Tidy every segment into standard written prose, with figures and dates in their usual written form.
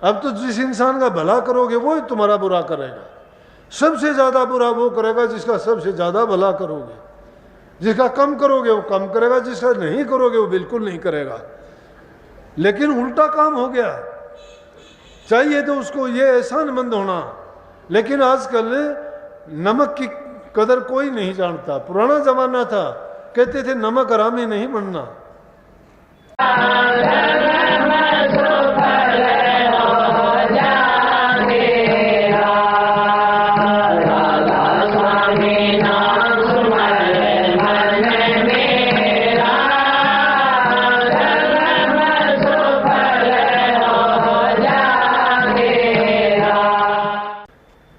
अब तो जिस इंसान का भला करोगे वो ही तुम्हारा बुरा करेगा। सबसे ज्यादा बुरा वो करेगा जिसका सबसे ज्यादा भला करोगे। जिसका कम करोगे वो कम करेगा, जिसका नहीं करोगे वो बिल्कुल नहीं करेगा। लेकिन उल्टा काम हो गया। चाहिए तो उसको ये एहसानमंद होना, लेकिन आजकल नमक की कदर कोई नहीं जानता। पुराना जमाना था, कहते थे नमक हरामी नहीं बनना।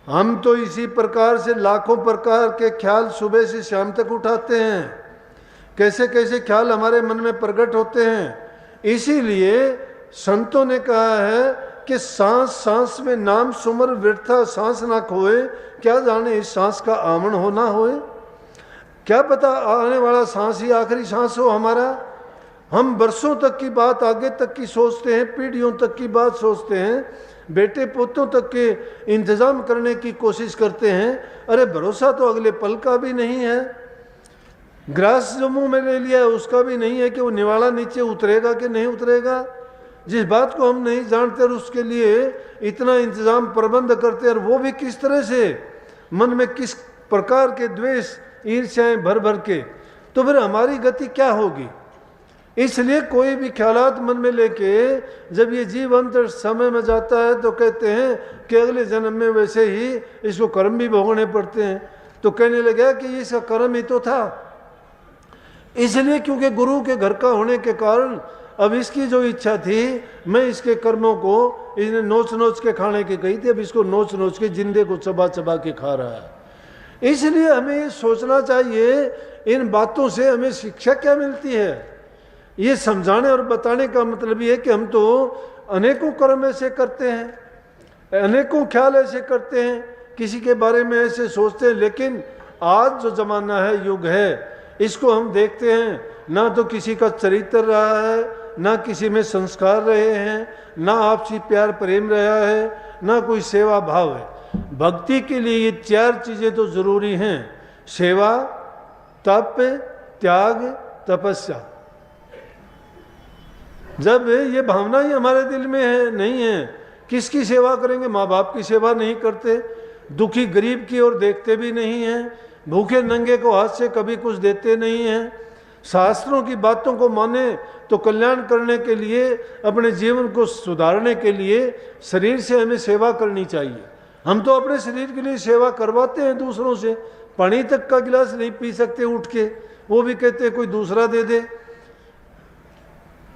हम तो इसी प्रकार से लाखों प्रकार के ख्याल सुबह से शाम तक उठाते हैं। कैसे कैसे ख्याल हमारे मन में प्रकट होते हैं। इसीलिए संतों ने कहा है कि सांस सांस में नाम सुमर व्यर्था सांस ना खोए, क्या जाने इस सांस का आमन होना होए। क्या पता आने वाला सांस ही आखिरी सांस हो हमारा। हम बरसों तक की बात, आगे तक की सोचते हैं, पीढ़ियों तक की बात सोचते हैं, बेटे पोतों तक के इंतजाम करने की कोशिश करते हैं। अरे भरोसा तो अगले पल का भी नहीं है। ग्रास जो मुंह में ले लिया है उसका भी नहीं है कि वो निवाड़ा नीचे उतरेगा कि नहीं उतरेगा। जिस बात को हम नहीं जानते और उसके लिए इतना इंतजाम प्रबंध करते हैं, और वो भी किस तरह से, मन में किस प्रकार के द्वेष ईर्ष्याएं भर भर के, तो फिर हमारी गति क्या होगी। इसलिए कोई भी ख्यालात मन में लेके जब ये जीव अंतर समय में जाता है तो कहते हैं कि अगले जन्म में वैसे ही इसको कर्म भी भोगने पड़ते हैं। तो कहने लगा कि इसका कर्म ही तो था। इसलिए क्योंकि गुरु के घर का होने के कारण अब इसकी जो इच्छा थी, मैं इसके कर्मों को, इसने नोच नोच के खाने की कही थी, अब इसको नोच नोच के जिंदे को चबा चबा के खा रहा है। इसलिए हमें ये सोचना चाहिए इन बातों से हमें शिक्षा क्या मिलती है। ये समझाने और बताने का मतलब ये है कि हम तो अनेकों कर्म ऐसे करते हैं, अनेकों ख्याल ऐसे करते हैं, किसी के बारे में ऐसे सोचते हैं, लेकिन आज जो जमाना है, युग है, इसको हम देखते हैं ना तो किसी का चरित्र रहा है, ना किसी में संस्कार रहे हैं, ना आपसी प्यार प्रेम रहा है, ना कोई सेवा भाव है। भक्ति के लिए ये चार चीजें तो जरूरी हैं: सेवा, तप, त्याग, तपस्या। जब ये भावना ही हमारे दिल में है, नहीं है, किसकी सेवा करेंगे। माँ बाप की सेवा नहीं करते, दुखी गरीब की ओर देखते भी नहीं हैं, भूखे नंगे को हाथ से कभी कुछ देते नहीं हैं। शास्त्रों की बातों को माने तो कल्याण करने के लिए, अपने जीवन को सुधारने के लिए शरीर से हमें सेवा करनी चाहिए। हम तो अपने शरीर के लिए सेवा करवाते हैं दूसरों से। पानी तक का गिलास नहीं पी सकते उठ के, वो भी कहते हैं कोई दूसरा दे दे।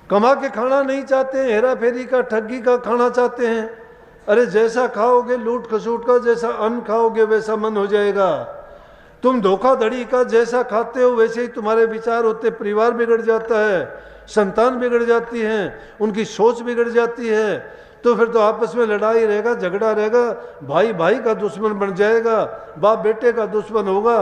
कमा के खाना नहीं चाहते हैं, हेरा फेरी का, ठगी का खाना चाहते हैं। अरे जैसा खाओगे लूट खसूट का, जैसा अन्न खाओगे वैसा मन हो जाएगा। तुम धोखाधड़ी का जैसा खाते हो वैसे ही तुम्हारे विचार होते। परिवार बिगड़ जाता है, संतान बिगड़ जाती हैं, उनकी सोच बिगड़ जाती है, तो फिर तो आपस में लड़ाई रहेगा, झगड़ा रहेगा, भाई भाई का दुश्मन बन जाएगा, बाप बेटे का दुश्मन होगा,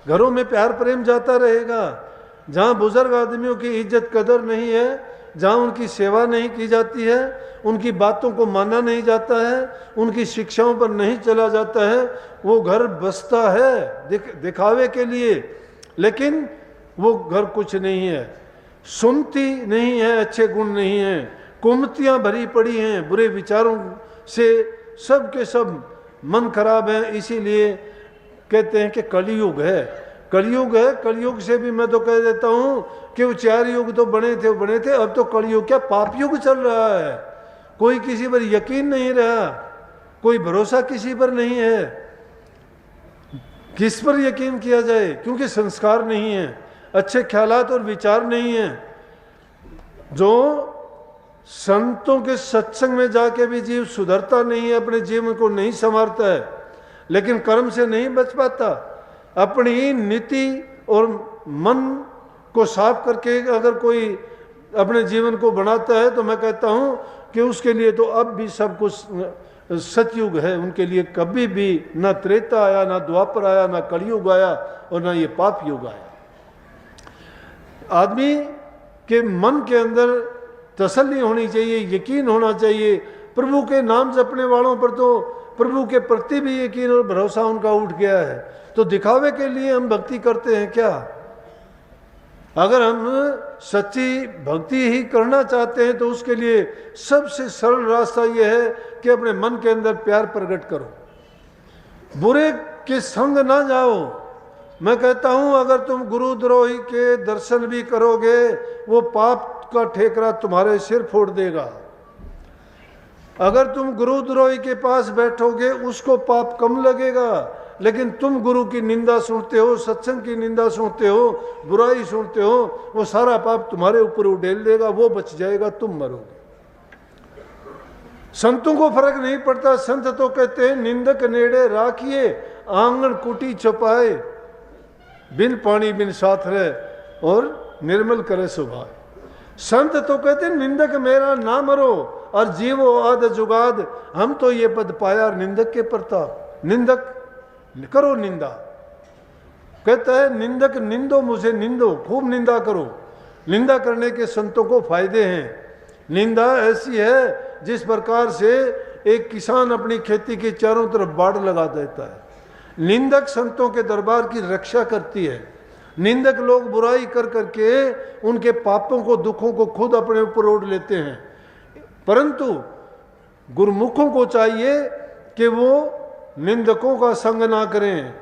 घरों में प्यार प्रेम जाता रहेगा। जहाँ बुजुर्ग आदमियों की इज्जत कदर नहीं है, जहाँ उनकी सेवा नहीं की जाती है, उनकी बातों को माना नहीं जाता है, उनकी शिक्षाओं पर नहीं चला जाता है, वो घर बसता है दिखावे के लिए, लेकिन वो घर कुछ नहीं है। सुनती नहीं है, अच्छे गुण नहीं है, कुमतियाँ भरी पड़ी हैं, बुरे विचारों से सब के सब मन खराब है। इसीलिए कहते हैं कि कलयुग है, कलयुग है। कलयुग से भी मैं तो कह देता हूँ कि वो चार युग तो बने थे, अब तो कलयुग क्या पाप युग चल रहा है। कोई किसी पर यकीन नहीं रहा, कोई भरोसा किसी पर नहीं है। किस पर यकीन किया जाए, क्योंकि संस्कार नहीं है, अच्छे ख्यालात और विचार नहीं है। जो संतों के सत्संग में जाके भी जीव सुधरता नहीं है, अपने जीवन को नहीं संवारता है, लेकिन कर्म से नहीं बच पाता। अपनी नीति और मन को साफ करके अगर कोई अपने जीवन को बनाता है तो मैं कहता हूँ कि उसके लिए तो अब भी सब कुछ सतयुग है। उनके लिए कभी भी ना त्रेता आया, ना द्वापर आया, ना कलयुग आया और ना ये पाप युग आया। आदमी के मन के अंदर तसल्ली होनी चाहिए, यकीन होना चाहिए, प्रभु के नाम जपने वालों पर तो प्रभु के प्रति भी यकीन और भरोसा उनका उठ गया है। तो दिखावे के लिए हम भक्ति करते हैं क्या? अगर हम सच्ची भक्ति ही करना चाहते हैं तो उसके लिए सबसे सरल रास्ता यह है कि अपने मन के अंदर प्यार प्रकट करो, बुरे के संग ना जाओ। मैं कहता हूं अगर तुम गुरुद्रोही के दर्शन भी करोगे वो पाप का ठेकरा तुम्हारे सिर फोड़ देगा। अगर तुम गुरुद्रोही के पास बैठोगे उसको पाप कम लगेगा, लेकिन तुम गुरु की निंदा सुनते हो, सत्संग की निंदा सुनते हो, बुराई सुनते हो, वो सारा पाप तुम्हारे ऊपर उड़ेल देगा, वो बच जाएगा, तुम मरोगे। संतों को फर्क नहीं पड़ता। संत तो कहते हैं निंदक नेड़े राखिए आंगन कुटी छुपाए, बिन पानी बिन साथ रहे और निर्मल करे सुभाए। संत तो कहते हैं निंदक मेरा ना मरो और जीवो आद जुगाद, हम तो ये पद पाया निंदक के प्रताप। निंदक करो निंदा, कहता है निंदक निंदो मुझे निंदो, खूब निंदा करो। निंदा करने के संतों को फायदे हैं। निंदा ऐसी है जिस प्रकार से एक किसान अपनी खेती के चारों तरफ बाड़ लगा देता है। निंदक संतों के दरबार की रक्षा करती है। निंदक लोग बुराई कर करके उनके पापों को, दुखों को खुद अपने ऊपर ओढ़ लेते हैं, परंतु गुरुमुखों को चाहिए कि वो निंदकों का संग ना करें।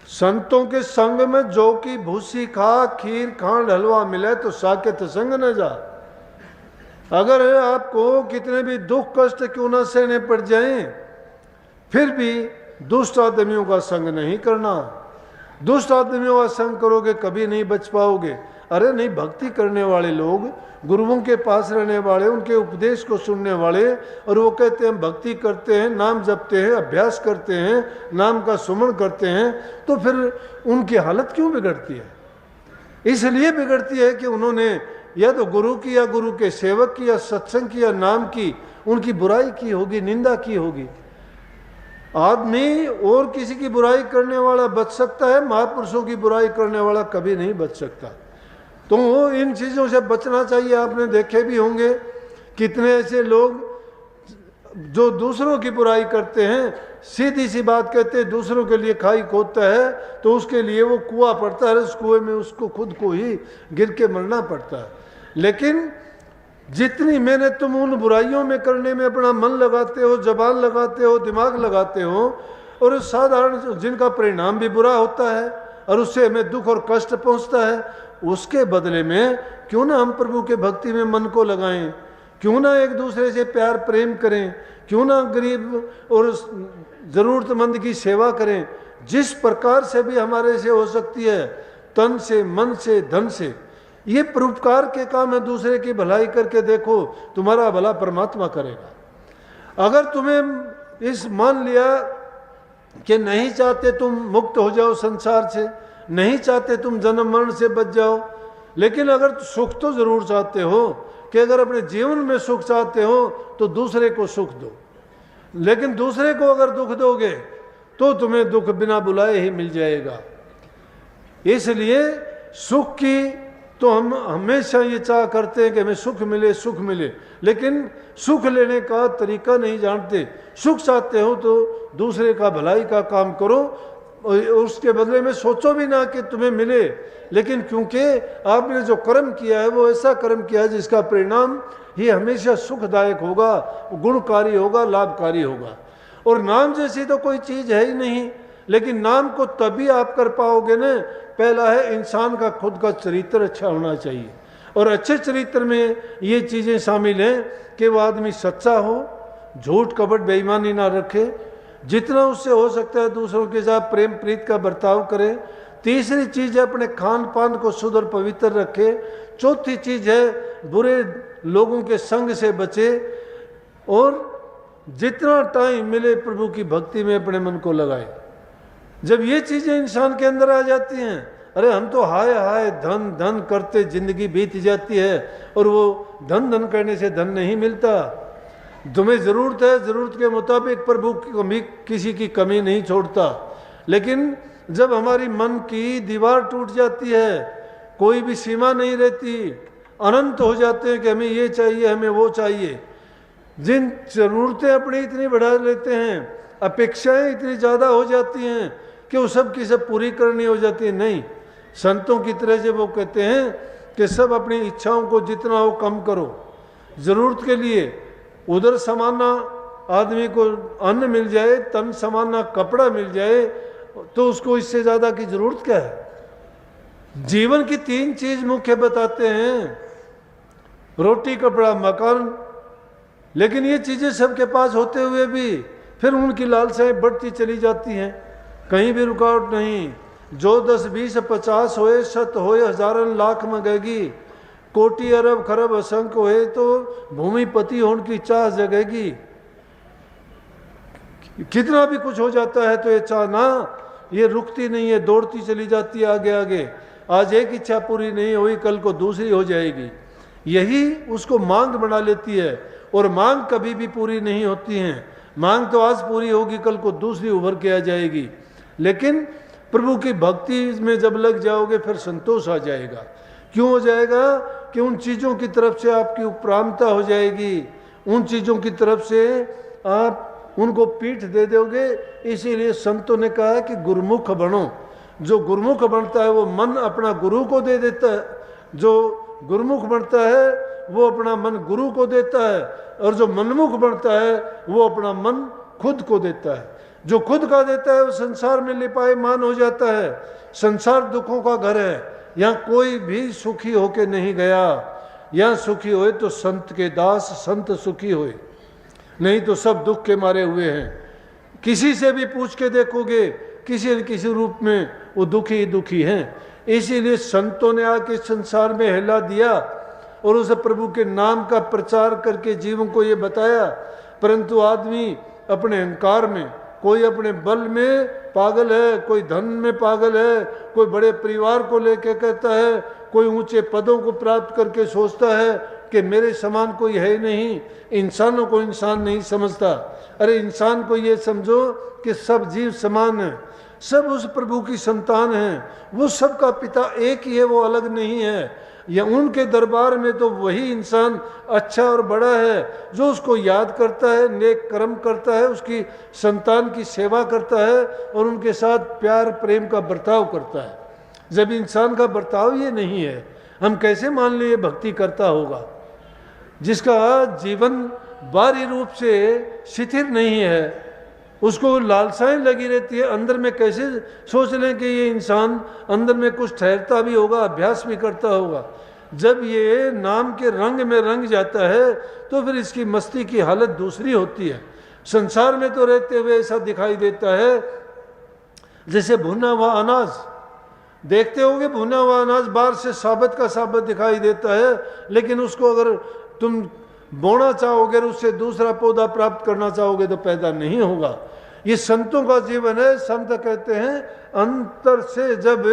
संतों के संग में जौ की भूसी खा, खीर खांड हलवा मिले तो साकेत संग न जा। अगर आपको कितने भी दुख कष्ट क्यों न सहने पड़ जाएं, फिर भी दुष्ट आदमियों का संग नहीं करना। दुष्ट आदमियों का संग करोगे कभी नहीं बच पाओगे। अरे नहीं, भक्ति करने वाले लोग, गुरुओं के पास रहने वाले, उनके उपदेश को सुनने वाले, और वो कहते हैं भक्ति करते हैं, नाम जपते हैं, अभ्यास करते हैं, नाम का सुमन करते हैं, तो फिर उनकी हालत क्यों बिगड़ती है? इसलिए बिगड़ती है कि उन्होंने या तो गुरु की या गुरु के सेवक की या सत्संग की या नाम की उनकी बुराई की होगी, निंदा की होगी। आदमी और किसी की बुराई करने वाला बच सकता है, महापुरुषों की बुराई करने वाला कभी नहीं बच सकता। तो इन चीज़ों से बचना चाहिए। आपने देखे भी होंगे कितने ऐसे लोग जो दूसरों की बुराई करते हैं, सीधी सी बात कहते हैं, दूसरों के लिए खाई खोदता है तो उसके लिए वो कुआं पड़ता है, उस कुएं में उसको खुद को ही गिर के मरना पड़ता है। लेकिन जितनी मेहनत तुम उन बुराइयों में करने में अपना मन लगाते हो, जबान लगाते हो, दिमाग लगाते हो, और साधारण जिनका परिणाम भी बुरा होता है और उससे हमें दुख और कष्ट पहुंचता है, उसके बदले में क्यों ना हम प्रभु के भक्ति में मन को लगाएं, क्यों ना एक दूसरे से प्यार प्रेम करें, क्यों ना गरीब और ज़रूरतमंद की सेवा करें। जिस प्रकार से भी हमारे से हो सकती है, तन से, मन से, धन से, ये परोपकार के काम है। दूसरे की भलाई करके देखो, तुम्हारा भला परमात्मा करेगा। अगर तुम्हें इस मान लिया कि नहीं चाहते तुम मुक्त हो जाओ संसार से, नहीं चाहते तुम जन्म मरण से बच जाओ, लेकिन अगर सुख तो जरूर चाहते हो कि अगर अपने जीवन में सुख चाहते हो तो दूसरे को सुख दो, लेकिन दूसरे को अगर दुख दोगे तो तुम्हें दुख बिना बुलाए ही मिल जाएगा। इसलिए सुख की तो हम हमेशा ये चाह करते हैं कि हमें सुख मिले, सुख मिले, लेकिन सुख लेने का तरीका नहीं जानते। सुख चाहते हो तो दूसरे का भलाई का काम करो, और उसके बदले में सोचो भी ना कि तुम्हें मिले, लेकिन क्योंकि आपने जो कर्म किया है वो ऐसा कर्म किया है जिसका परिणाम ही हमेशा सुखदायक होगा, गुणकारी होगा, लाभकारी होगा। और नाम जैसी तो कोई चीज़ है ही नहीं, लेकिन नाम को तभी आप कर पाओगे ना, पहला है इंसान का खुद का चरित्र अच्छा होना चाहिए, और अच्छे चरित्र में ये चीज़ें शामिल हैं कि वो आदमी सच्चा हो, झूठ कपट बेईमानी ना रखे, जितना उससे हो सकता है दूसरों के साथ प्रेम प्रीत का बर्ताव करे। तीसरी चीज़ है अपने खान पान को शुद्ध और पवित्र रखे। चौथी चीज़ है बुरे लोगों के संग से बचे, और जितना टाइम मिले प्रभु की भक्ति में अपने मन को लगाए। जब ये चीज़ें इंसान के अंदर आ जाती हैं, अरे हम तो हाय हाय धन धन करते जिंदगी बीत जाती है, और वो धन धन करने से धन नहीं मिलता। तुम्हें ज़रूरत है, ज़रूरत के मुताबिक प्रभु की किसी की कमी नहीं छोड़ता, लेकिन जब हमारी मन की दीवार टूट जाती है, कोई भी सीमा नहीं रहती, अनंत हो जाते हैं कि हमें ये चाहिए, हमें वो चाहिए, जिन जरूरतें अपनी इतनी बढ़ा लेते हैं, अपेक्षाएं इतनी ज़्यादा हो जाती हैं कि वो सब की सब पूरी करनी हो जाती है। नहीं, संतों की तरह से वो कहते हैं कि सब अपनी इच्छाओं को जितना हो कम करो। ज़रूरत के लिए उधर समाना आदमी को अन्न मिल जाए, तन समाना कपड़ा मिल जाए, तो उसको इससे ज़्यादा की ज़रूरत क्या है। जीवन की 3 चीज़ मुख्य बताते हैं, रोटी, कपड़ा, मकान। लेकिन ये चीज़ें सबके पास होते हुए भी फिर उनकी लालसाएं बढ़ती चली जाती हैं, कहीं भी रुकावट नहीं। जो 10, 20, 50 होए, 100 होए, हजारन लाख मंगेगी, कोटि अरब खरब असंख्य होए तो भूमिपति होने की चाह जगेगी। कितना भी कुछ हो जाता है तो ये चाह ना, ये रुकती नहीं है, दौड़ती चली जाती है आगे आगे। आज एक इच्छा पूरी नहीं हुई, कल को दूसरी हो जाएगी। यही उसको मांग बना लेती है, और मांग कभी भी पूरी नहीं होती है। मांग तो आज पूरी होगी, कल को दूसरी उभर के आ जाएगी। लेकिन प्रभु की भक्ति में जब लग जाओगे फिर संतोष आ जाएगा। क्यों हो जाएगा? कि उन चीज़ों की तरफ से आपकी उपरामता हो जाएगी, उन चीज़ों की तरफ से आप उनको पीठ दे दोगे। इसीलिए संतों ने कहा कि गुरुमुख बनो। जो गुरुमुख बनता है वो मन अपना गुरु को दे देता है, जो गुरुमुख बनता है वो अपना मन गुरु को देता है, और जो मनमुख बनता है वो अपना मन खुद को देता है। जो खुद का देता है वो संसार में लिपायमान हो जाता है। संसार दुखों का घर है, यहाँ कोई भी सुखी होके नहीं गया। यहाँ सुखी होए तो संत के दास, संत सुखी होए, नहीं तो सब दुख के मारे हुए हैं। किसी से भी पूछ के देखोगे, किसी न किसी रूप में वो दुखी ही दुखी हैं। इसीलिए संतों ने आके संसार में हिला दिया और उस प्रभु के नाम का प्रचार करके जीवों को ये बताया। परंतु आदमी अपने अहंकार में, कोई अपने बल में पागल है, कोई धन में पागल है, कोई बड़े परिवार को लेके कहता है, कोई ऊंचे पदों को प्राप्त करके सोचता है कि मेरे समान कोई है नहीं। इंसानों को इंसान नहीं समझता। अरे इंसान को ये समझो कि सब जीव समान है, सब उस प्रभु की संतान हैं, वो सबका पिता एक ही है, वो अलग नहीं है। या उनके दरबार में तो वही इंसान अच्छा और बड़ा है जो उसको याद करता है, नेक कर्म करता है, उसकी संतान की सेवा करता है और उनके साथ प्यार प्रेम का बर्ताव करता है। जब इंसान का बर्ताव ये नहीं है, हम कैसे मान लें ये भक्ति करता होगा? जिसका जीवन बाहरी रूप से शिथिल नहीं है, उसको लालसाएं लगी रहती है, अंदर में कैसे सोच लें कि ये इंसान अंदर में कुछ ठहरता भी होगा, अभ्यास भी करता होगा। जब ये नाम के रंग में रंग जाता है तो फिर इसकी मस्ती की हालत दूसरी होती है। संसार में तो रहते हुए ऐसा दिखाई देता है जैसे भुना हुआ अनाज, देखते होगे भुना हुआ अनाज बाहर से साबत का साबत दिखाई देता है, लेकिन उसको अगर तुम बोना चाहोगे, उससे दूसरा पौधा प्राप्त करना चाहोगे तो पैदा नहीं होगा। ये संतों का जीवन है। संत कहते हैं अंतर से जब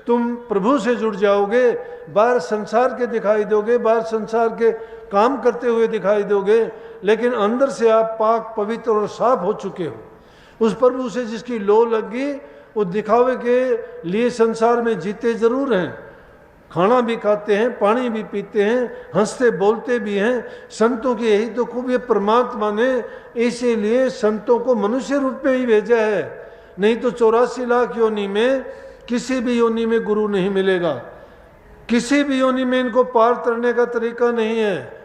तुम प्रभु से जुड़ जाओगे, बाहर संसार के दिखाई दोगे, बाहर संसार के काम करते हुए दिखाई दोगे, लेकिन अंदर से आप पाक पवित्र और साफ हो चुके हो। उस प्रभु से जिसकी लो लगी, वो दिखावे के लिए संसार में जीते जरूर हैं, खाना भी खाते हैं, पानी भी पीते हैं, हंसते बोलते भी हैं। संतों की यही तो खूब, ये परमात्मा ने इसीलिए संतों को मनुष्य रूप में ही भेजा है। नहीं तो 84 लाख योनि में किसी भी योनि में गुरु नहीं मिलेगा, किसी भी योनि में इनको पार करने का तरीका नहीं है।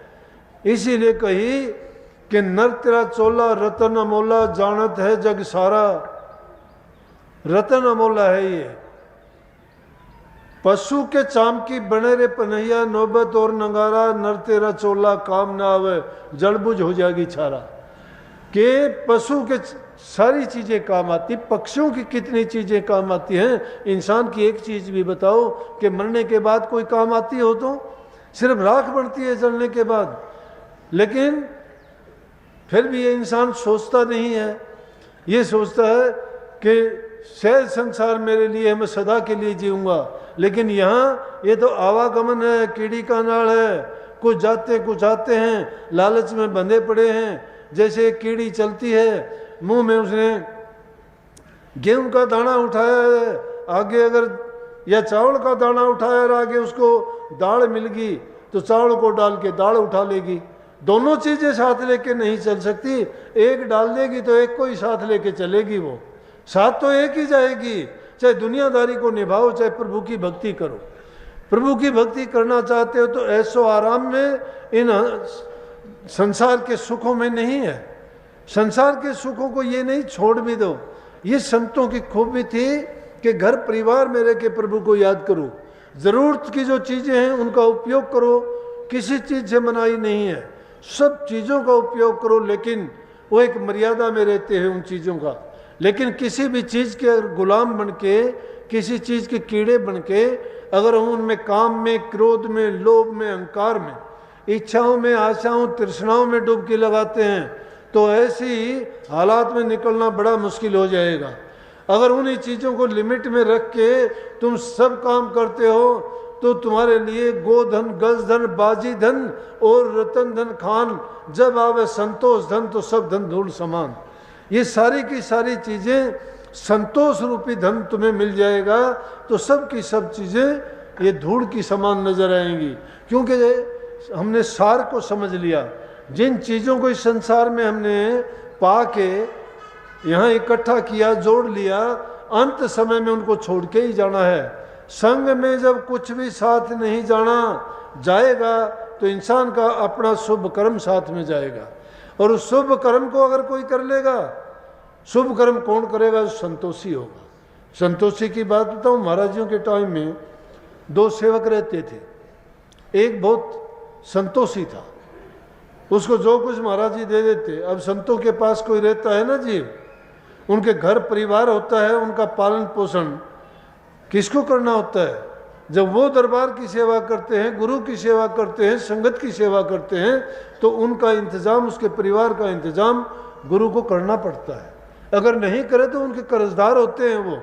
इसीलिए कही कि नर तेरा चोला रतन अमोला, जानत है जग सारा। रतन अमोला है ये। पशु के चाम की बने रे पनैया, नौबत और नगारा, नर तेरा चोला काम ना आवे, जड़बुझ हो जाएगी छारा। के पशु के सारी चीजें काम आती, पक्षियों की कितनी चीजें काम आती हैं। इंसान की एक चीज भी बताओ कि मरने के बाद कोई काम आती हो तो सिर्फ राख बनती है जलने के बाद। लेकिन फिर भी ये इंसान सोचता नहीं है, ये सोचता है कि शायद संसार मेरे लिए है, मैं सदा के लिए जीऊंगा। लेकिन यहाँ ये तो आवागमन है, कीड़ी का नाड़ है, कुछ जाते कुछ आते हैं, लालच में बंधे पड़े हैं। जैसे कीड़ी चलती है, मुंह में उसने गेहूं का दाना उठाया है, आगे अगर या चावल का दाना उठाया और आगे उसको दाल मिल गई तो चावल को डाल के दाल उठा लेगी। दोनों चीजें साथ लेके नहीं चल सकती, एक डाल देगी तो एक को ही साथ लेके चलेगी, वो साथ तो एक ही जाएगी। चाहे दुनियादारी को निभाओ, चाहे प्रभु की भक्ति करो। प्रभु की भक्ति करना चाहते हो तो ऐसो आराम में, इन संसार के सुखों में नहीं है। संसार के सुखों को ये नहीं, छोड़ भी दो। ये संतों की खूबी थी कि घर परिवार में रह के प्रभु को याद करो, जरूरत की जो चीजें हैं उनका उपयोग करो, किसी चीज से मनाही नहीं है, सब चीजों का उपयोग करो, लेकिन वो एक मर्यादा में रहते हैं उन चीजों का। लेकिन किसी भी चीज के गुलाम बन के, किसी चीज के कीड़े बन के अगर हम उनमें काम में, क्रोध में, लोभ में, अहंकार में, इच्छाओं में, आशाओं, तृष्णाओं में डुबकी लगाते हैं तो ऐसी हालात में निकलना बड़ा मुश्किल हो जाएगा। अगर उन्हीं चीज़ों को लिमिट में रख के तुम सब काम करते हो तो तुम्हारे लिए गोधन, गजधन, बाजी धन और रतन धन खान, जब आवे संतोष धन तो सब धन धूल समान। ये सारी की सारी चीज़ें, संतोष रूपी धन तुम्हें मिल जाएगा तो सब की सब चीज़ें ये धूल की समान नजर आएंगी, क्योंकि हमने सार को समझ लिया। जिन चीज़ों को इस संसार में हमने पा के यहाँ इकट्ठा किया, जोड़ लिया, अंत समय में उनको छोड़ के ही जाना है। संग में जब कुछ भी साथ नहीं जाना जाएगा तो इंसान का अपना शुभ कर्म साथ में जाएगा, और उस शुभ कर्म को अगर कोई कर लेगा, शुभ कर्म कौन करेगा? संतोषी होगा। संतोषी की बात बताऊँ, महाराजियों के टाइम में दो सेवक रहते थे। एक बहुत संतोषी था, उसको जो कुछ महाराज जी दे देते। अब संतों के पास कोई रहता है ना जी, उनके घर परिवार होता है, उनका पालन पोषण किसको करना होता है? जब वो दरबार की सेवा करते हैं, गुरु की सेवा करते हैं, संगत की सेवा करते हैं, तो उनका इंतजाम, उसके परिवार का इंतजाम गुरु को करना पड़ता है। अगर नहीं करे तो उनके कर्जदार होते हैं, वो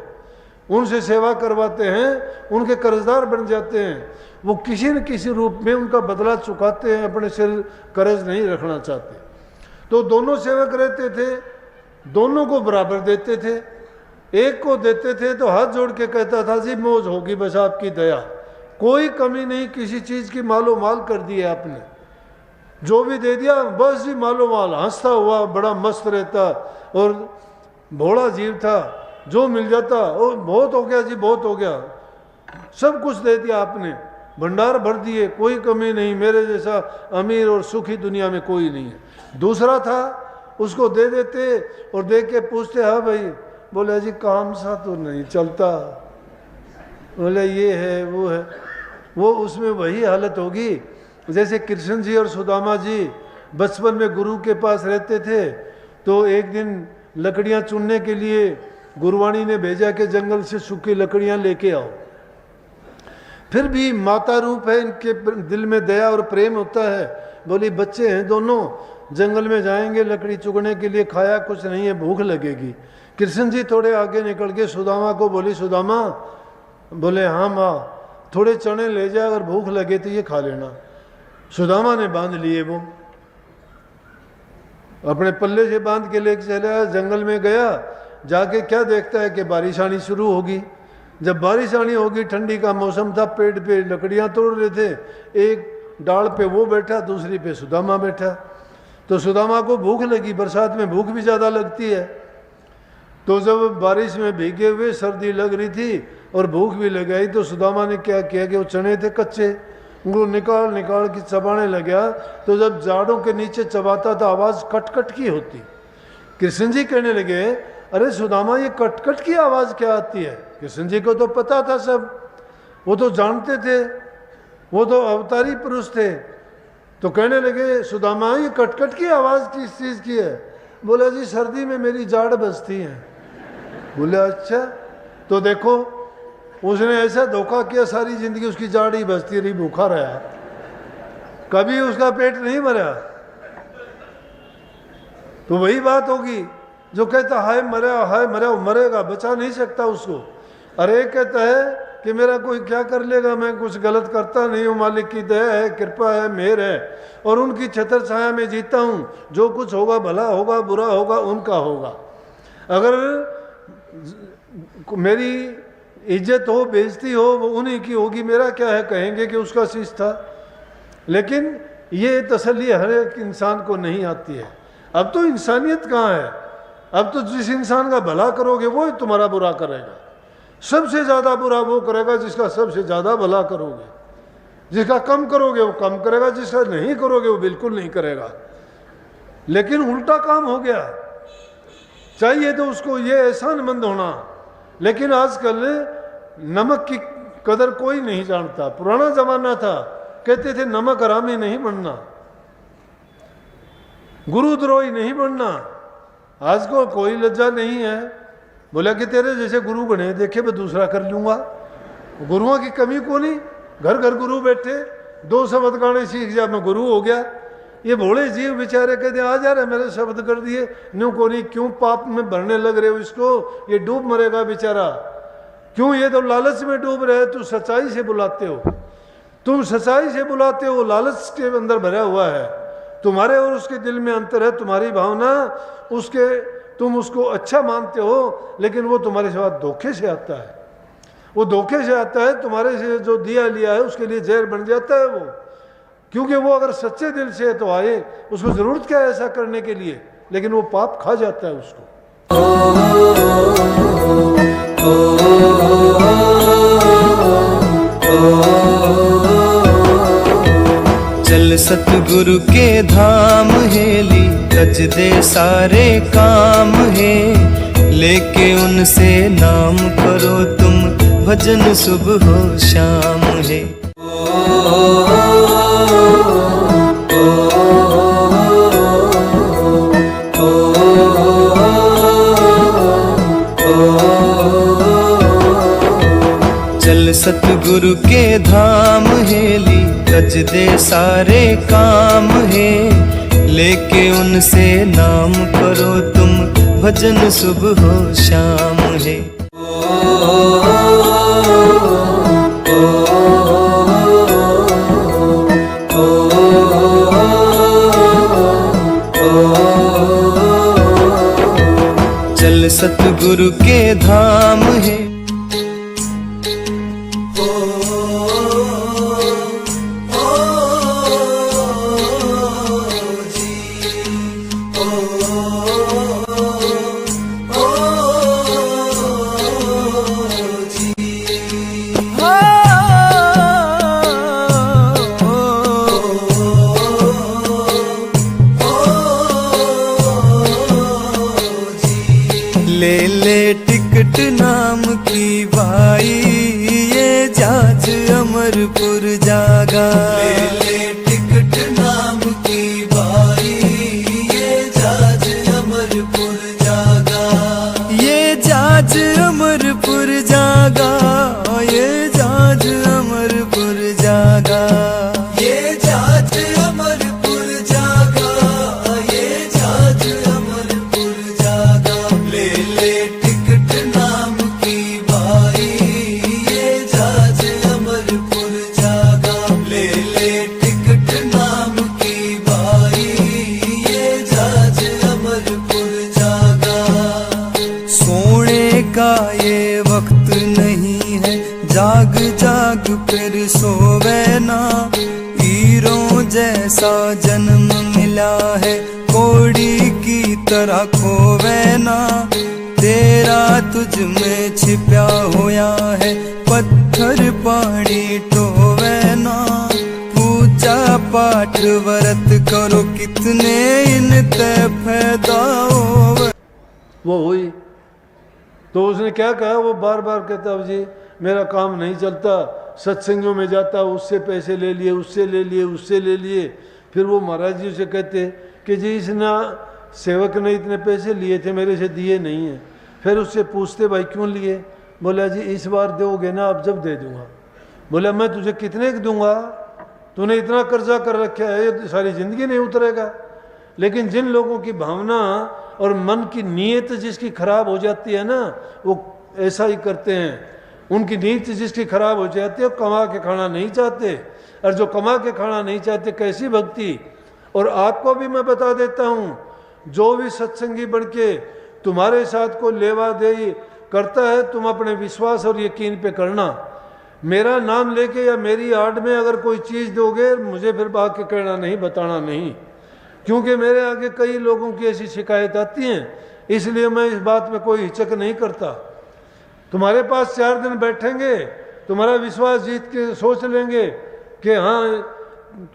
उनसे सेवा करवाते हैं, उनके कर्जदार बन जाते हैं। वो किसी न किसी रूप में उनका बदला चुकाते हैं, अपने सिर कर्ज नहीं रखना चाहते। तो दोनों सेवक रहते थे, दोनों को बराबर देते थे। एक को देते थे तो हाथ जोड़ के कहता था जी मौज होगी, बस आपकी दया, कोई कमी नहीं किसी चीज़ की, मालो माल कर दिया आपने, जो भी दे दिया बस जी मालो माल। हंसता हुआ बड़ा मस्त रहता और भोला जीव था, जो मिल जाता ओ बहुत हो गया जी, बहुत हो गया, सब कुछ दे दिया आपने, भंडार भर दिए, कोई कमी नहीं, मेरे जैसा अमीर और सुखी दुनिया में कोई नहीं है। दूसरा था, उसको दे देते और देख के पूछते, हाँ भाई, बोले जी काम सा तो नहीं चलता, बोले ये है वो है। वो उसमें वही हालत होगी जैसे कृष्ण जी और सुदामा जी बचपन में गुरु के पास रहते थे, तो एक दिन लकड़ियां चुनने के लिए गुरुवाणी ने भेजा कि जंगल से सूखी लकड़ियां लेके आओ। फिर भी माता रूप है, इनके दिल में दया और प्रेम होता है। बोली बच्चे हैं दोनों, जंगल में जाएंगे लकड़ी चुगने के लिए, खाया कुछ नहीं है, भूख लगेगी। कृष्ण जी थोड़े आगे निकल के सुदामा को बोली, सुदामा, बोले हाँ माँ, थोड़े चने ले जा, अगर भूख लगे तो ये खा लेना। सुदामा ने बांध लिए, वो अपने पल्ले से बांध के लेके चला, जंगल में गया, जाके क्या देखता है कि बारिश आनी शुरू होगी। जब बारिश आनी होगी, ठंडी का मौसम था, पेड़ पे लकड़ियां तोड़ रहे थे, एक डाल पे वो बैठा, दूसरी पे सुदामा बैठा। तो सुदामा को भूख लगी, बरसात में भूख भी ज़्यादा लगती है, तो जब बारिश में भीगे हुए, सर्दी लग रही थी और भूख भी लग आई, तो सुदामा ने क्या किया कि वो चने थे कच्चे, उनको निकाल निकाल के चबाने लगा। तो जब जाड़ों के नीचे चबाता था, आवाज़ कट कट की होती। कृष्ण जी कहने लगे, अरे सुदामा, ये कट कट की आवाज़ क्या आती है? कृष्ण जी को तो पता था सब, वो तो जानते थे, वो तो अवतारी पुरुष थे। तो कहने लगे, सुदामा, ये कट कट की आवाज़ किस चीज़ की है? बोला जी सर्दी में मेरी जाड़ बजती है। बोले अच्छा, तो देखो उसने ऐसा धोखा किया, सारी जिंदगी उसकी जाड़ ही बजती रही, भूखा रहा, कभी उसका पेट नहीं भरा। तो वही बात होगी, जो कहता हाय मरा, हाय मरा, मरेगा, बचा नहीं सकता उसको। अरे कहता है कि मेरा कोई क्या कर लेगा, मैं कुछ गलत करता नहीं हूँ, मालिक की दया है, कृपा है, मेहर है, और उनकी छतर छाया में जीता हूँ, जो कुछ होगा भला होगा, बुरा होगा उनका होगा। अगर मेरी इज्जत हो, बेइज्जती हो, वो उन्हीं की होगी, मेरा क्या है, कहेंगे कि उसका शीश था। लेकिन ये तसल्ली हर एक इंसान को नहीं आती है। अब तो इंसानियत कहाँ है? अब तो जिस इंसान का भला करोगे वो ही तुम्हारा बुरा करेगा। सबसे ज़्यादा बुरा वो करेगा जिसका सबसे ज़्यादा भला करोगे। जिसका कम करोगे वो कम करेगा, जिसका नहीं करोगे वो बिल्कुल नहीं करेगा। लेकिन उल्टा काम हो गया। चाहिए तो उसको ये एहसानमंद होना, लेकिन आजकल नमक की कदर कोई नहीं जानता। पुराना जमाना था, कहते थे नमक हरामी नहीं बनना, गुरुद्रोही नहीं बनना। आज को कोई लज्जा नहीं है। बोला कि तेरे जैसे गुरु बने देखे मैं दूसरा कर लूँगा। गुरुओं की कमी को नहीं, घर घर गुरु बैठे, 2 शब्द गाने सीख जा मैं गुरु हो गया। ये भोले जीव बेचारे कहते आ जा रहे मेरे शब्द कर दिए, न्यू को नहीं, क्यों पाप में भरने लग रहे हो इसको, ये डूब मरेगा बेचारा। क्यों ये तो लालच में डूब रहे, तू सच्चाई से बुलाते हो, तुम सच्चाई से बुलाते हो, लालच के अंदर भरा हुआ है। तुम्हारे और उसके दिल में अंतर है, तुम्हारी भावना उसके, तुम उसको अच्छा मानते हो, लेकिन वो तुम्हारे साथ धोखे से आता है। वो धोखे से आता है, तुम्हारे से जो दिया लिया है उसके लिए जहर बन जाता है वो। क्योंकि वो अगर सच्चे दिल से तो आए, उसको जरूरत क्या है ऐसा करने के लिए, लेकिन वो पाप खा जाता है उसको। चल सतगुरु के धाम हेली, रच दे सारे काम है, लेके उनसे नाम करो तुम, भजन सुबह हो शाम है। चल सतगुरु के धाम हेली, रच दे सारे काम है, लेके उनसे नाम करो तुम, भजन सुबह हो शाम है। चल सतगुरु के धाम है। ले ले टिकट नाम की भाई, ये जाज अमरपुर जागा। ले ले टिकट नाम की भाई, ये जाज अमरपुर जागा। ये जाज अमरपुर जागा, ये जाज अमरपुर जागा। ये जाज अमरपुर जागा, ये जाज अमरपुर जागा। ले ले टिकट नाम की भाई, ये जाज अमरपुर जागा। ले ले टिकट नाम की भाई, ये जाज अमरपुर जागा। सोने का ये वक्त नहीं है, जाग जाग फिर सोवे ना। हीरों जैसा जन्म मिला है, कोड़ी की तरह खोवे ना। तेरा तुझ में छिपा होया है, पत्थर पानी टोवे ना। पूजा पाठ व्रत करो कितने इन ते फायदा होवे। वो हुई तो उसने क्या कहा, वो बार बार कहता अब जी मेरा काम नहीं चलता, सत्संगों में जाता, उससे पैसे ले लिए, उससे ले लिए, उससे ले लिए। फिर वो महाराज जी से कहते कि जी इसने सेवक ने इतने पैसे लिए थे, मेरे से दिए नहीं हैं। फिर उससे पूछते भाई क्यों लिए? बोला जी इस बार दोगे ना, अब जब दे दूंगा। बोला मैं तुझे कितने का दूंगा, तूने इतना कर्जा कर रखा है, ये सारी ज़िंदगी नहीं उतरेगा। लेकिन जिन लोगों की भावना और मन की नीयत जिसकी खराब हो जाती है ना, वो ऐसा ही करते हैं। उनकी नीयत जिसकी खराब हो जाती है, वो कमा के खाना नहीं चाहते। और जो कमा के खाना नहीं चाहते, कैसी भक्ति। और आपको भी मैं बता देता हूँ, जो भी सत्संगी बन के तुम्हारे साथ को लेवा दे करता है, तुम अपने विश्वास और यकीन पे करना। मेरा नाम लेके या मेरी आड़ में अगर कोई चीज़ दोगे, मुझे फिर बात के कहना नहीं, बताना नहीं, क्योंकि मेरे आगे कई लोगों की ऐसी शिकायत आती हैं, इसलिए मैं इस बात में कोई हिचक नहीं करता। तुम्हारे पास 4 दिन बैठेंगे, तुम्हारा विश्वास जीत के सोच लेंगे कि हाँ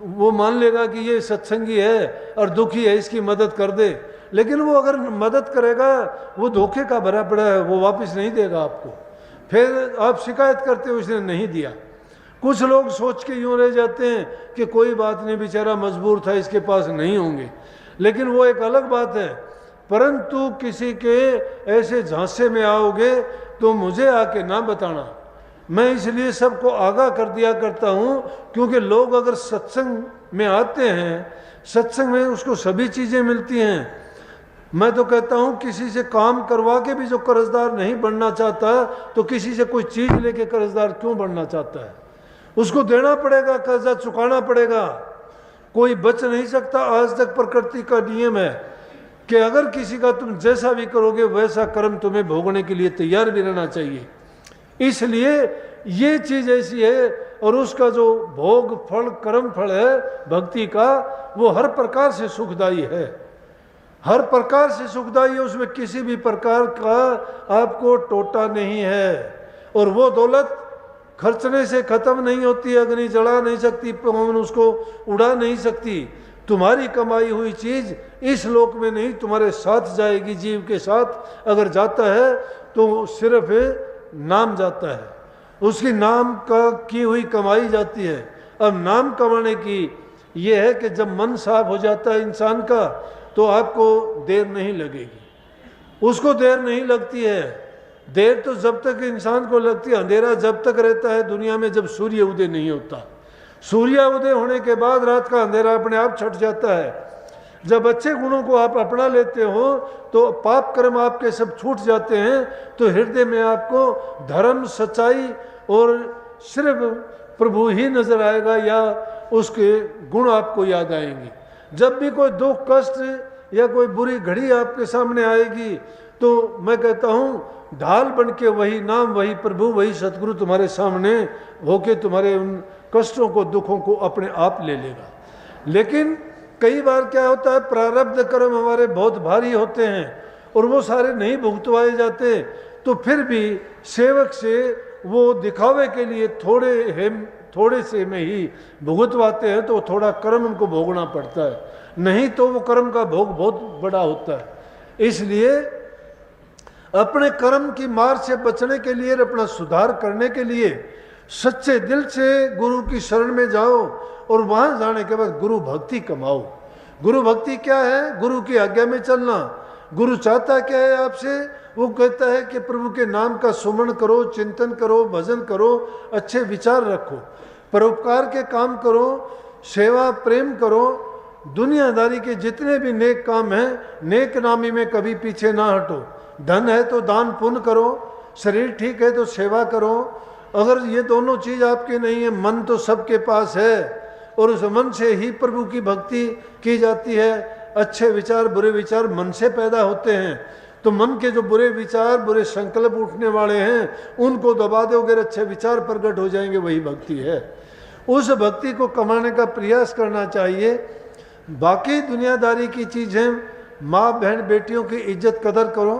वो मान लेगा कि ये सत्संगी है और दुखी है, इसकी मदद कर दे। लेकिन वो अगर मदद करेगा, वो धोखे का भरा पड़ा है, वो वापस नहीं देगा आपको, फिर आप शिकायत करते हो इसने नहीं दिया। कुछ लोग सोच के यूँ रह जाते हैं कि कोई बात नहीं, बेचारा मजबूर था, इसके पास नहीं होंगे, लेकिन वो एक अलग बात है। परंतु किसी के ऐसे झांसे में आओगे तो मुझे आके ना बताना। मैं इसलिए सबको आगाह कर दिया करता हूँ, क्योंकि लोग अगर सत्संग में आते हैं, सत्संग में उसको सभी चीज़ें मिलती हैं। मैं तो कहता हूँ किसी से काम करवा के भी जो कर्जदार नहीं बनना चाहता, तो किसी से कोई चीज़ लेके कर्जदार क्यों बनना चाहता है? उसको देना पड़ेगा, कर्जा चुकाना पड़ेगा, कोई बच नहीं सकता। आज तक प्रकृति का नियम है कि अगर किसी का तुम जैसा भी करोगे वैसा कर्म तुम्हें भोगने के लिए तैयार भी रहना चाहिए। इसलिए ये चीज़ ऐसी है, और उसका जो भोग फल कर्म फल है भक्ति का, वो हर प्रकार से सुखदायी है, हर प्रकार से सुखदायी है, उसमें किसी भी प्रकार का आपको टोटा नहीं है। और वो दौलत खर्चने से खत्म नहीं होती, अग्नि जला नहीं सकती, पवन उसको उड़ा नहीं सकती। तुम्हारी कमाई हुई चीज़ इस लोक में नहीं, तुम्हारे साथ जाएगी, जीव के साथ अगर जाता है तो सिर्फ नाम जाता है, उसकी नाम का की हुई कमाई जाती है। अब नाम कमाने की ये है कि जब मन साफ हो जाता है इंसान का, तो आपको देर नहीं लगेगी, उसको देर नहीं लगती है। देर तो जब तक इंसान को लगती है, अंधेरा जब तक रहता है दुनिया में, जब सूर्य उदय नहीं होता। सूर्य उदय होने के बाद रात का अंधेरा अपने आप छट जाता है। जब अच्छे गुणों को आप अपना लेते हो तो पाप कर्म आपके सब छूट जाते हैं, तो हृदय में आपको धर्म, सच्चाई और सिर्फ प्रभु ही नजर आएगा, या उसके गुण आपको याद आएंगे। जब भी कोई दुख कष्ट या कोई बुरी घड़ी आपके सामने आएगी, तो मैं कहता हूँ ढाल बन के वही नाम, वही प्रभु, वही सतगुरु तुम्हारे सामने होके तुम्हारे उन कष्टों को, दुखों को अपने आप ले लेगा। लेकिन कई बार क्या होता है, प्रारब्ध कर्म हमारे बहुत भारी होते हैं और वो सारे नहीं भुगतवाए जाते, तो फिर भी सेवक से वो दिखावे के लिए थोड़े से में ही भुगतवाते हैं, तो थोड़ा कर्म उनको भोगना पड़ता है, नहीं तो वो कर्म का भोग बहुत बड़ा होता है। इसलिए अपने कर्म की मार से बचने के लिए, अपना सुधार करने के लिए सच्चे दिल से गुरु की शरण में जाओ, और वहां जाने के बाद गुरु भक्ति कमाओ। गुरु भक्ति क्या है? गुरु की आज्ञा में चलना। गुरु चाहता क्या है आपसे? वो कहता है कि प्रभु के नाम का सुमरण करो, चिंतन करो, भजन करो, अच्छे विचार रखो, परोपकार के काम करो, सेवा प्रेम करो, दुनियादारी के जितने भी नेक काम हैं, नेक नामी में कभी पीछे ना हटो। धन है तो दान पुण्य करो, शरीर ठीक है तो सेवा करो। अगर ये दोनों चीज़ आपके नहीं है, मन तो सबके पास है, और उस मन से ही प्रभु की भक्ति की जाती है। अच्छे विचार बुरे विचार मन से पैदा होते हैं, तो मन के जो बुरे विचार, बुरे संकल्प उठने वाले हैं, उनको दबा दोगे, अच्छे विचार प्रकट हो जाएंगे, वही भक्ति है। उस भक्ति को कमाने का प्रयास करना चाहिए। बाकी दुनियादारी की चीज़ें, माँ बहन बेटियों की इज्जत कदर करो।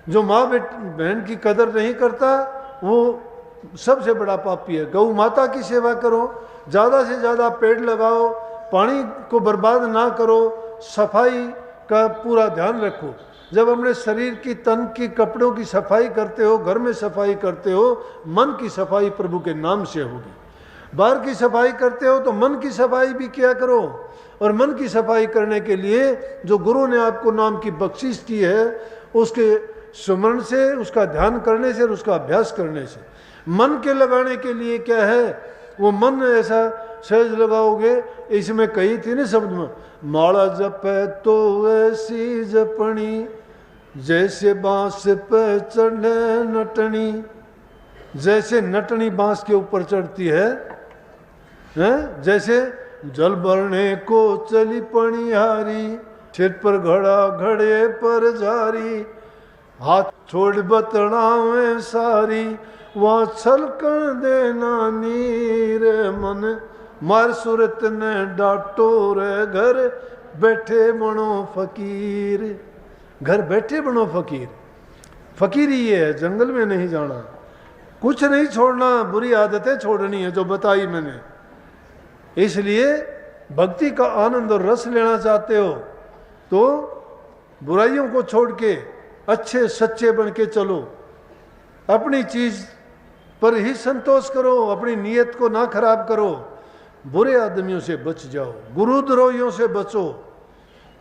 जो माँ बहन की कदर नहीं करता वो सबसे बड़ा पापी है। गौ माता की सेवा करो, ज़्यादा से ज़्यादा पेड़ लगाओ, पानी को बर्बाद ना करो, सफाई का पूरा ध्यान रखो। जब अपने शरीर की, तन की, कपड़ों की सफाई करते हो, घर में सफाई करते हो, मन की सफाई प्रभु के नाम से होगी। बाहर की सफाई करते हो तो मन की सफाई भी किया करो, और मन की सफाई करने के लिए जो गुरु ने आपको नाम की बख्शिश की है, उसके सुमरण से, उसका ध्यान करने से और उसका अभ्यास करने से। मन के लगाने के लिए क्या है? वो मन ऐसा सहज लगाओगे, इसमें कही थी ना शब्द में, माला जपे तो ऐसी जपनी, जैसे बांस पे चढ़े नटनी। जैसे नटनी बांस के ऊपर चढ़ती है, जैसे जल भरने को चली पणिहारी, सिर पर घड़ा घड़े पर जारी, हाथ छोड़ बतड़ावे सारी। वहाँ छलकन देना नीर मन, मार सूरत ने डांटो रे घर बैठे बनो फकीर। घर बैठे बनो फकीर, फकीर ही है, जंगल में नहीं जाना, कुछ नहीं छोड़ना, बुरी आदतें छोड़नी है जो बताई मैंने। इसलिए भक्ति का आनंद और रस लेना चाहते हो तो बुराइयों को छोड़ के अच्छे सच्चे बन के चलो, अपनी चीज पर ही संतोष करो, अपनी नीयत को ना खराब करो, बुरे आदमियों से बच जाओ, गुरुद्रोहियों से बचो।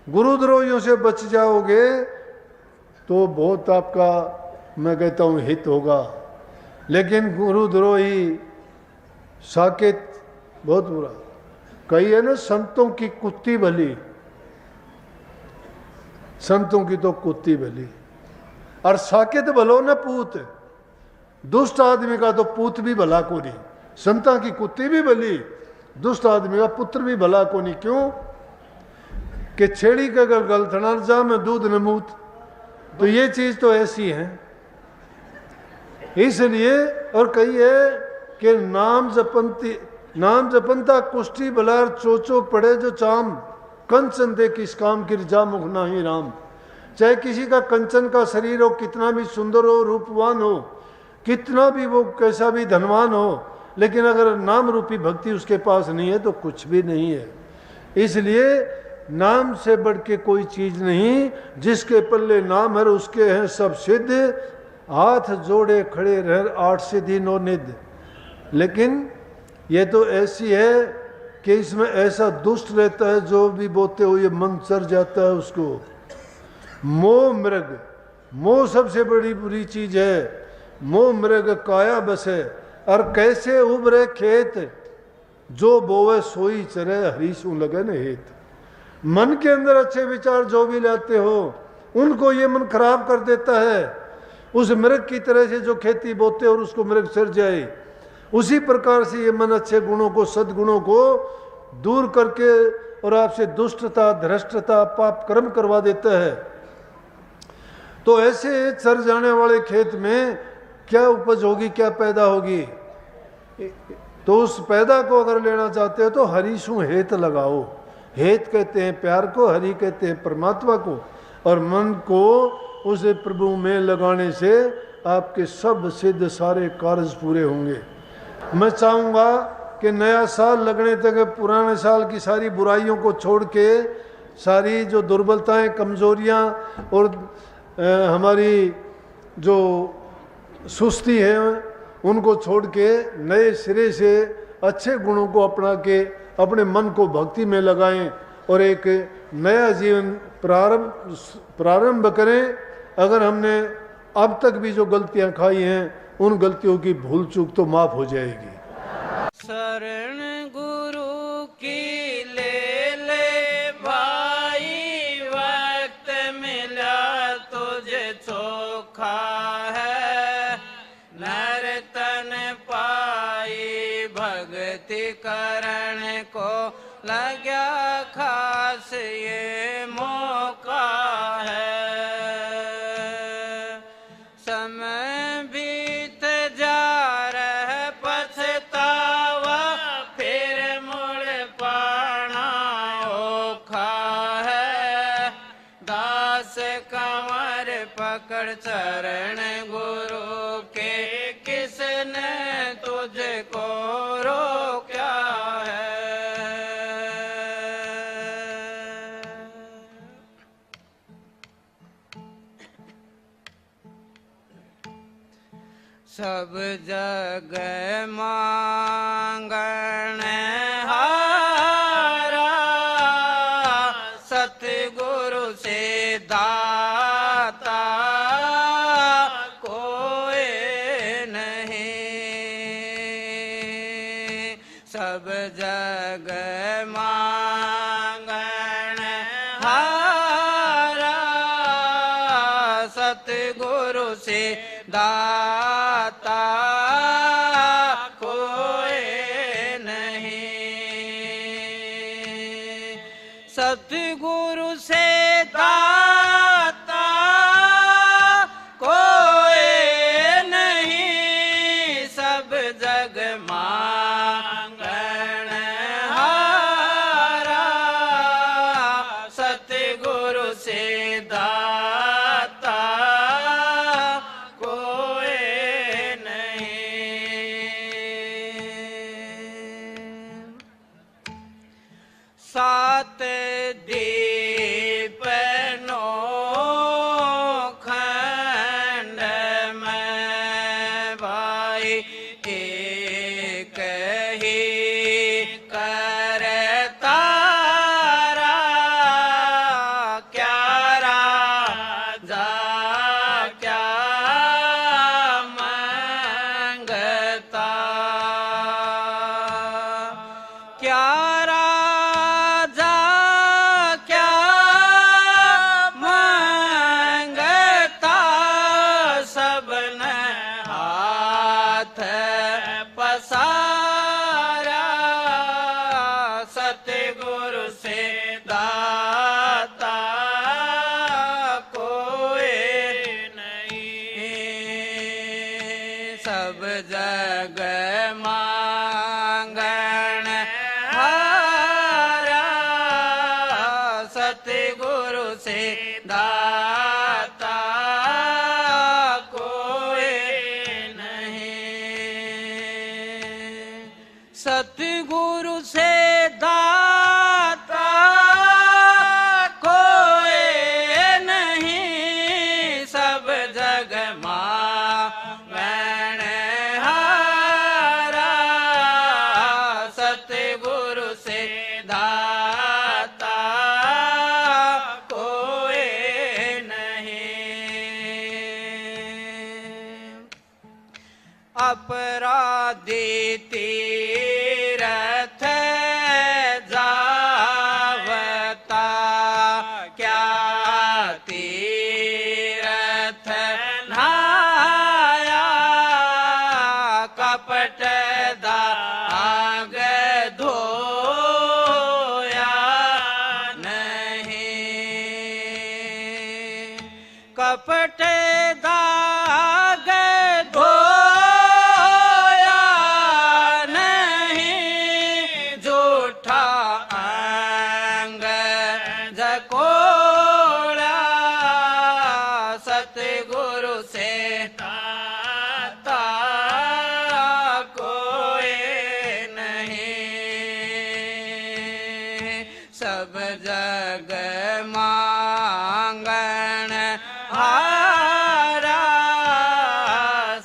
गुरुद्रोहियों से बच जाओगे तो बहुत आपका, मैं कहता हूं, हित होगा। लेकिन गुरुद्रोही साकेत बहुत बुरा। कई है ना, संतों की कुत्ती भली, संतों की तो कुत्ती भली, और साकेत भलो न पूत। दुष्ट आदमी का तो पूत भी भला को नहीं, संता की कुत्ती भी भली, दुष्ट आदमी का पुत्र भी भला को नहीं। क्यों कि छेड़ी का अगर गलथना जा में दूध न मूत, तो ये चीज तो ऐसी है। इसलिए और कही है कि नाम जपंता कुष्ठी बलार चोचो पड़े जो चाम, कंचन दे किस काम की जा मुख नाही राम। चाहे किसी का कंचन का शरीर हो, कितना भी सुंदर हो, रूपवान हो, कितना भी वो कैसा भी धनवान हो, लेकिन अगर नाम रूपी भक्ति उसके पास नहीं है तो कुछ भी नहीं है। इसलिए नाम से बढ़ के कोई चीज नहीं, जिसके पल्ले नाम है उसके हैं सब सिद्ध, हाथ जोड़े खड़े रह 8 सिद्धि 9 निध। लेकिन ये तो ऐसी है कि इसमें ऐसा दुष्ट रहता है, जो भी बोलते हुए मन चढ़ जाता है उसको। मोह मृग, मोह सबसे बड़ी बुरी चीज है। मोह मृग काया बसे, और कैसे उभरे खेत, जो बोवे सोई चरे हरीशु लगन हेत। मन के अंदर अच्छे विचार जो भी लाते हो, उनको ये मन खराब कर देता है। उस मृग की तरह से जो खेती बोते और उसको मृग चढ़ जाए, उसी प्रकार से ये मन अच्छे गुणों को, सद्गुणों को दूर करके और आपसे दुष्टता, धृष्टता, पाप कर्म करवा देता है। तो ऐसे चर जाने वाले खेत में क्या उपज होगी, क्या पैदा होगी? तो उस पैदा को अगर लेना चाहते हो तो हरीशु हेत लगाओ। हेत कहते हैं प्यार को, हरि कहते हैं परमात्मा को, और मन को उस प्रभु में लगाने से आपके सब सिद्ध सारे कार्य पूरे होंगे। मैं चाहूँगा कि नया साल लगने तक पुराने साल की सारी बुराइयों को छोड़ के, सारी जो दुर्बलताएं, कमजोरियां और हमारी जो सुस्ती है उनको छोड़ के नए सिरे से अच्छे गुणों को अपना के अपने मन को भक्ति में लगाएं और एक नया जीवन प्रारंभ करें। अगर हमने अब तक भी जो गलतियां खाई हैं, उन गलतियों की भूल चूक तो माफ हो जाएगी। शरण गुरु की ले ले भाई, वक्त मिला तुझे चोखा है। नर्तन पाई भक्ति करण को लगा खास ये मौका है। समय बीत जा रहा पछतावा, फिर मुड़ पाना औखा है। दास कंवर पकड़ चरण गुरु के, किसने तुझको रोका है। सब जगह मांगण हारा, सतगुरु से दाता कोई नहीं। सब जगह मांगण हारा, सतगुरु से दाता कोई नहीं। सतगुरु से दाता कोई नहीं। सब जग मांगण हारा सतगुरु से दाता कोई नहीं। सतगुरु से दाता कोई नहीं, सब जग मांगण हारा सतगुरु से दाता कोई नहीं। अपराधी तीरथ जावता क्या तीरथ नहाया, कपट दाग धोया नहीं। कपट दाग धोया नहीं, झूठा अंग जकोड़ा सतगुरु से दाता कोई नहीं। सब जग मांगण हारा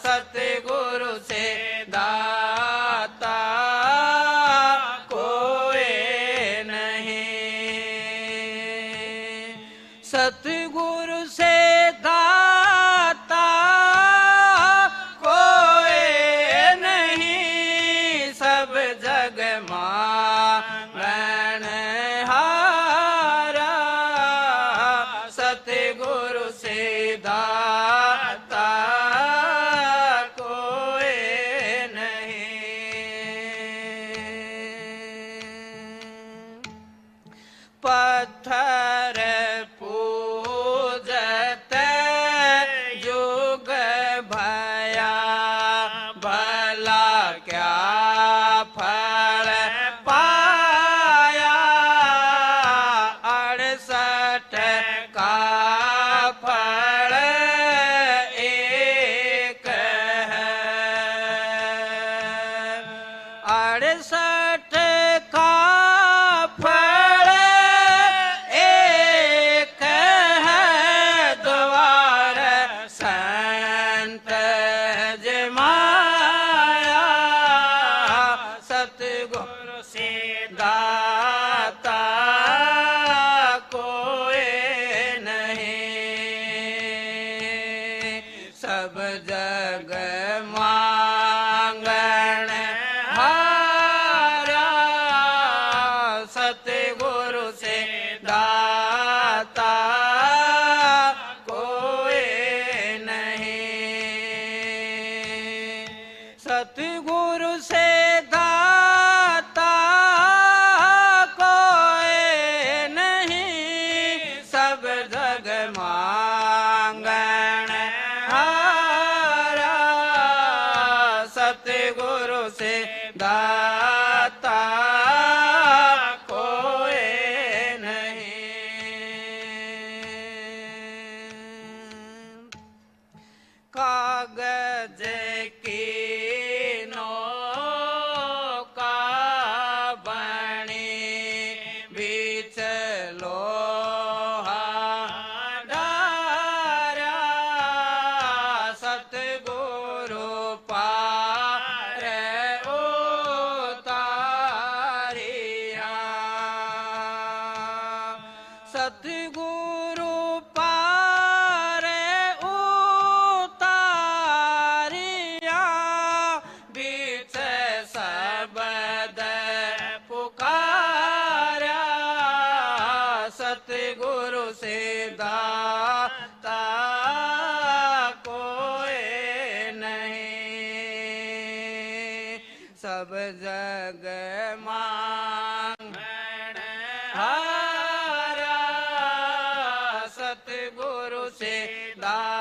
सतगुरु से दाता कोई नहीं। सतगुरु से दाता कोई नहीं, सब जग मांगण हारा सतगुरु से दाता कोई नहीं। पत्थर पूजत युग भया, भला क्या फल पाया। 68 का फल एक है, 68 का फल एक है। द्वार संत जमाया सतगुरु से दाता कोई नहीं। सब जग मांगण हारा सतगुरु से दाता कोई नहीं। सतगुरु से दाता कोई नहीं, सब जग मांगण हारा सतगुरु से दाता कोई नहीं। कागज की नौका बनी, बीच लोहा डारा सतगुरु पार उतारिया। सतगुरु पार उतारिया, बीच शब्द पुकारा सतगुरु से दाता कोई नहीं। सब जग मांगण हारा सतगुरु से दाता